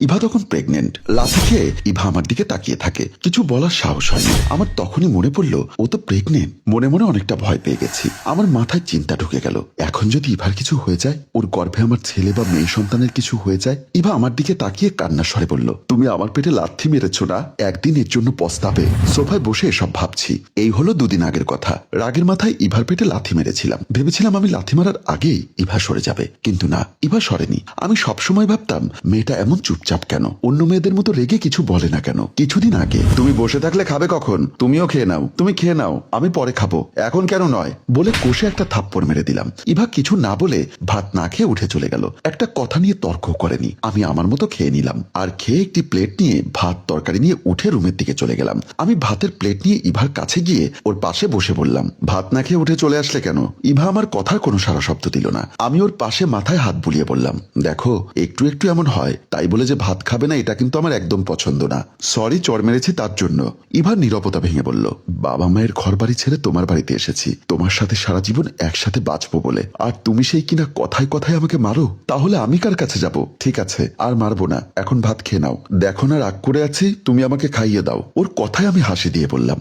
ইভা তখন প্রেগনেন্ট। লাথি খেয়ে ইভা আমার দিকে তাকিয়ে থাকে, কিছু বলার সাহস হয়নি। আমার তখনই মনে পড়লো ও তো প্রেগনেন্ট। মনে মনে অনেকটা ভয় পেয়ে গেছি। আমার মাথায় চিন্তা ঢুকে গেল, এখন যদি ইভার কিছু হয়ে যায়, ওর গর্ভে আমার ছেলে বা মেয়ে সন্তানের কিছু হয়ে যায়। ইভা আমার দিকে তাকিয়ে কান্নার স্বরে বলল, তুমি আমার পেটে লাথি মেরেছ না, একদিন এর জন্য পস্তাবে। সোফায় বসে এসব ভাবছি। এই হলো 2 দিন আগের কথা। রাগের মাথায় ইভার পেটে লাথি মেরেছিলাম। ভেবেছিলাম আমি লাথি মারার আগেই ইভা সরে যাবে, কিন্তু না, ইভা সরেনি। আমি সবসময় ভাবতাম মেয়েটা এমন চুপচাপ কেন, অন্য মেয়েদের মতো রেগে কিছু বলে না কেন। কিছুদিন আগে, তুমি বসে থাকলে খাবে কখন, তুমিও খেয়ে নাও, তুমি খেয়ে নাও, আমি পরে খাবো, এখন কেন নয় বলে কষে একটা থাপ্পড় মেরে দিলাম। ইভা কিছু না বলে ভাত না খেয়ে উঠে চলে গেল। একটা কথা নিয়ে তর্ক করেনি। আমি আমার মতো খেয়ে নিলাম, আর খেয়ে একটি প্লেট নিয়ে ভাত তরকারি নিয়ে উঠে রুমের দিকে চলে গেলাম। আমি ভাতের প্লেট নিয়ে ইভার কাছে গিয়ে ওর পাশে বসে বললাম, ভাত না খেয়ে উঠে চলে আসলে কেন? ইভা আমার কথার কোনো সারা শব্দ দিল না। আমি ওর পাশে মাথায় হাত বুলিয়ে বললাম, দেখো একটু একটু এমন হয়, তাই বলে যে ভাত খাবে না এটা কিন্তু আমার একদম পছন্দ না। সরি চড় মেরেছি তার জন্য। ইভার নীরবতা ভেঙে বলল, বাবা মায়ের ঘর বাড়ি ছেড়ে তোমার বাড়িতে এসেছি তোমার সাথে সারা জীবন একসাথে বাঁচবো বলে, আর তুমি সেই কিনা কথায় কথায় আমাকে মারো। তাহলে আমি কার কাছে যাব? ঠিক আছে, আর মারবো না, এখন ভাত খেয়ে নাও। দেখো না রাগ করে আছি, তুমি আমাকে খাইয়ে দাও। ওর কথায় আমি হাসি দিয়ে বললাম,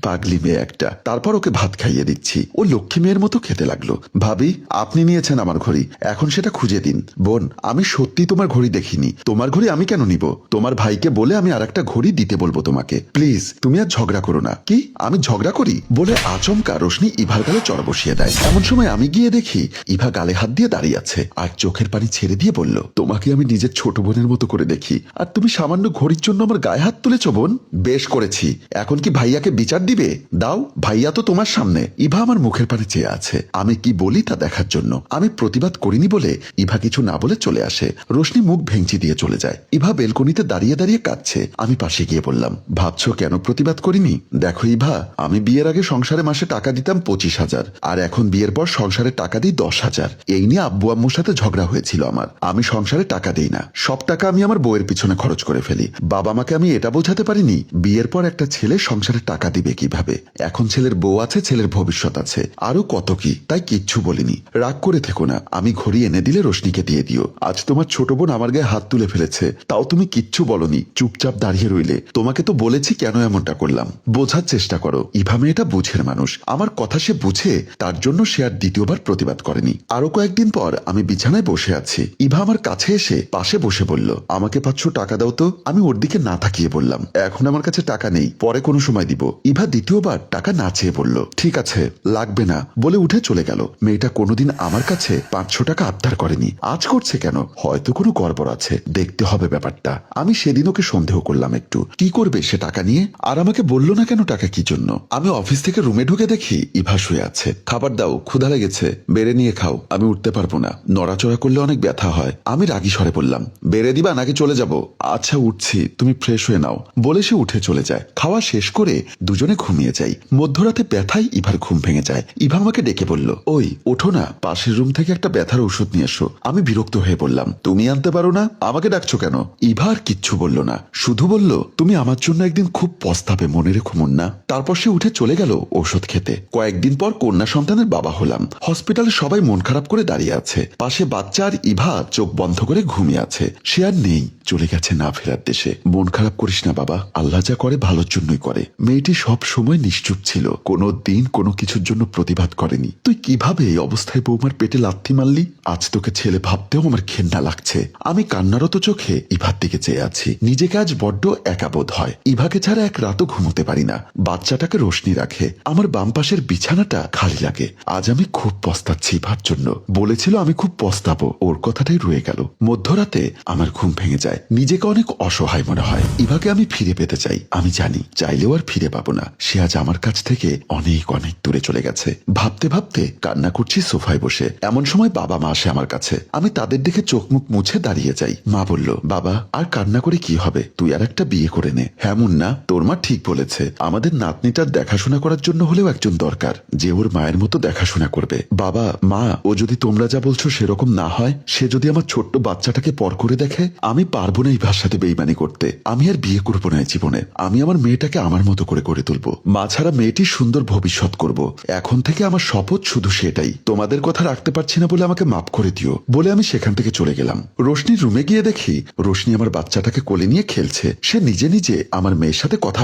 পাগলি মেয়ে একটা। তারপর ওকে ভাত খাইয়ে দিচ্ছি। ও লক্ষ্মী মেয়ের মতো খেতে লাগলো। ভাবি, আপনি নিয়েছেন আমার ঘড়ি, এখন সেটা খুঁজে দিন। বোন, আমি সত্যি তোমার ঘড়ি দেখিনি। তোমার ঘড়ি আমি কেন নিব? তোমার ভাইকে বলে আমি আরেকটা ঘড়ি দিতে বলবো তোমাকে। প্লিজ তুমি আর ঝগড়া করো না। কি, আমি ঝগড়া করি বলে আচমকা রোশনি ইভার গালে চড় বসিয়ে দেয়। এমন সময় আমি গিয়ে দেখি ইভা গালে হাত দিয়ে দাঁড়িয়ে আছে, আর চোখের পানি ছেড়ে দিয়ে বলল, তোমাকে আমি নিজের ছোট বোনের মতো করে দেখি, আর তুমি সামান্য ঘড়ির জন্য আমার গায়ে হাত তুলেছ বোন। বেশ করেছি, এখন কি ভাইয়াকে বিচার দিবে? দাও, ভাইয়া তো তোমার সামনে। ইভা আমার মুখের পানে চেয়ে আছে, আমি কি বলি তা দেখার জন্য। আমি প্রতিবাদ করিনি বলে ইভা কিছু না বলে চলে আসে। রোশনি মুখ ভেঙচি দিয়ে চলে যায়। ইভা বেলকনিতে দাঁড়িয়ে দাঁড়িয়ে কাঁদছে। আমি পাশে গিয়ে বললাম, ভাবছো কেন প্রতিবাদ করিনি? দেখো ইভা, আমি বিয়ের আগে সংসারে মাসে টাকা দিতাম 25,000, আর এখন বিয়ের পর সংসারে টাকা দিই 10,000। এই নিয়ে আব্বু আম্মুর সাথে ঝগড়া হয়েছিল আমার। আমি সংসারে টাকা দিই না, সব টাকা আমি আমার বউয়ের পিছনে খরচ করে ফেলি। বাবা মাকে আমি এটা বোঝাতে পারিনি বিয়ের পর একটা ছেলে সংসারে টাকা দিবে কিভাবে। এখন ছেলের বউ আছে, ছেলের ভবিষ্যৎ আছে, আরো কত কি, তাই কিচ্ছু বলিনি। রাগ করে থেকো না, আমি ঘড়ি এনে দিলে রোশনিকে দিয়ে দিও। আজ তোমার ছোট বোন আমার গায়ে হাত তুলে ফেলেছে, তাও তুমি কিচ্ছু বলনি, চুপচাপ দাঁড়িয়ে রইলে। তোমাকে তো বলেছি কেন এমনটা করলাম। বোঝার চেষ্টা করো, ইভা মেয়েটা বুঝের মানুষ। আমার কথা সে বুঝে, তার জন্য সে আর দ্বিতীয়বার প্রতিবাদ করেনি। আরো কয়েকদিন পর আমি বিছানায় বসে আছি। ইভা আমার কাছে এসে পাশে বসে বলল, আমাকে 500 টাকা দাও তো। আমি ওর দিকে না তাকিয়ে বললাম, এখন আমার কাছে টাকা নেই, পরে কোনো সময় দিব। ইভা দ্বিতীয়বার টাকা না চেয়ে বলল, ঠিক আছে, লাগবে না বলে উঠে চলে গেল। মেয়েটা কোনোদিন আমার কাছে 500 টাকা আবদার করেনি, আজ করছে কেন? হয়তো কোনো গড়বড় আছে, দেখতে হবে ব্যাপারটা। আমি সেদিন ওকে সন্দেহ করলাম একটু, কি করবে সে টাকা নিয়ে। আর আমাকে বলল না কেন টাকা কি জন্য। আমি অফিস থেকে রুমে ঢুকে দেখি ইভা শুয়ে আছে। খাবার দাও, ক্ষুধা লেগেছে, বেড়ে নিয়ে খাও। আমি উঠতে পারবো না, নড়াচড়া করলে অনেক ব্যথা হয়। আমি রাগী স্বরে বললাম, বেড়ে দিবা নাকি চলে যাব? আচ্ছা উঠছি, তুমি ফ্রেশ হয়ে নাও বলে সে উঠে চলে যায়। খাওয়া শেষ করে দুজনে ঘুমিয়ে যাই। মধ্যরাতে ব্যথায় ইভার ঘুম ভেঙে যায়। ইভা আমাকে ডেকে বলল, ওই ওঠো না, পাশের রুম থেকে একটা ব্যথার ওষুধ নিয়ে এসো। আমি বিরক্ত হয়ে বললাম, তুমি আনতে পারো না, আমাকে ডাকছো কেন? ইভা আর কিচ্ছু বলল না, শুধু বলল, তুমি আমার জন্য একদিন খুব পস্তাবে, মনে রেখো মুন্না। তারপর সে উঠে চলে গেল ওষুধ খেতে। কয়েকদিন পর কন্যা সন্তানের বাবা হলাম। হসপিটালে সবাই মন খারাপ করে দাঁড়িয়ে আছে। পাশে বাচ্চা আর ইভা চোখ বন্ধ করে ঘুমিয়ে আছে। সে আর নেই, চলে গেছে না ফেরার দেশে। মন খারাপ করিস না বাবা, আল্লাহ যা করে ভালোর জন্যই করে। মেয়েটি সব সময় নিশ্চুপ ছিল, কোনো দিন কোনো কিছুর জন্য প্রতিবাদ করেনি। তুই কিভাবে এই অবস্থায় বৌমার পেটে লাথি মারলি? আজ তোকে ছেলে ভাবতেও আমার ঘেন্না লাগছে। আমি কান্নারত চোখে ইভার দিকে চেয়ে আছি। নিজেকে আজ বড্ড একা বোধ হয়। ইভাকে ছাড়া এক রাতও ঘুমোতে পারি না। বাচ্চাটাকে রোশনি রাখে, আমার বাম পাশের বিছানাটা খালি লাগে। আজ আমি খুব পস্তাচ্ছি ইভার জন্য। বলেছিল আমি খুব পস্তাবো, ওর কথাটাই রয়ে গেল। মধ্যরাতে আমার ঘুম ভেঙে যায়। নিজেকে অনেক অসহায় মনে হয়। ইভাকে আমি ফিরে পেতে চাই, আমি জানি চাইলেও আর ফিরে পাবো না। সে আজ আমার কাছ থেকে অনেক অনেক দূরে চলে গেছে। ভাবতে ভাবতে কান্না করছি সোফায় বসে। এমন সময় বাবা মা আসে আমার কাছে। আমি তাদের দেখে চোখ মুখ মুছে দাঁড়িয়ে যাই। মা বলল, বাবা আর কান্না করে কি হবে, তুই আর একটা বিয়ে করে নে। হ্যাঁ মুন্না, তোর মা ঠিক বলেছে, আমাদের নাতনিটার দেখাশোনা করার জন্য হলেও একজন দরকার, যে ওর মায়ের মতো দেখাশোনা করবে। বাবা মা, ও যদি তোমরা যা বলছো সেরকম না হয়, সে যদি আমার ছোট্ট বাচ্চাটাকে পর করে দেখে, আমি পারবো না ইভার সাথে বেইমানি করতে। আমি আর বিয়ে করবো না জীবনে। আমি আমার মেয়েটাকে আমার মতো করে গড়ে তুলবো। মা ছাড়া মেয়েটির সুন্দর ভবিষ্যৎ করব। এখন থেকে আমার শপথ শুধু সেটাই। তোমাদের কথা রাখতে পারছি না বলে আমাকে মাফ করে দিও বলে আমি সেখান থেকে চলে গেলাম। রোশনির রুমে গিয়ে দেখি রোশনি আমার বাচ্চাটাকে কোলে নিয়ে খেলছে। সে নিজে নিজে আমার মেয়ের সাথে কথা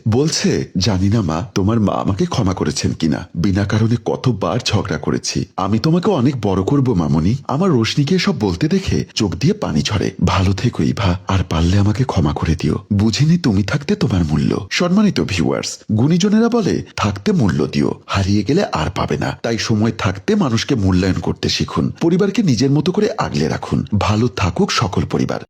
বলছে জানি না মা, তোমার মা আমাকে ক্ষমা করেছেন কিনা। বিনা কারণে কতবার ঝগড়া করেছি। আমি তোমাকে অনেক বড় করব মামনি। আমার রোশনিকে সব বলতে দেখে চোখ দিয়ে পানি ঝরে। ভালো থেকো ইভা, আর পারলে আমাকে ক্ষমা করে দিও। বুঝিনি তুমি থাকতে তোমার মূল্য। সম্মানিত ভিউয়ার্স, গুণীজনেরা বলে থাকতে মূল্য দিও, হারিয়ে গেলে আর পাবে না। তাই সময় থাকতে মানুষকে মূল্যায়ন করতে শিখুন। পরিবারকে নিজের মতো করে আগলে রাখুন। ভালো থাকুক সকল পরিবার।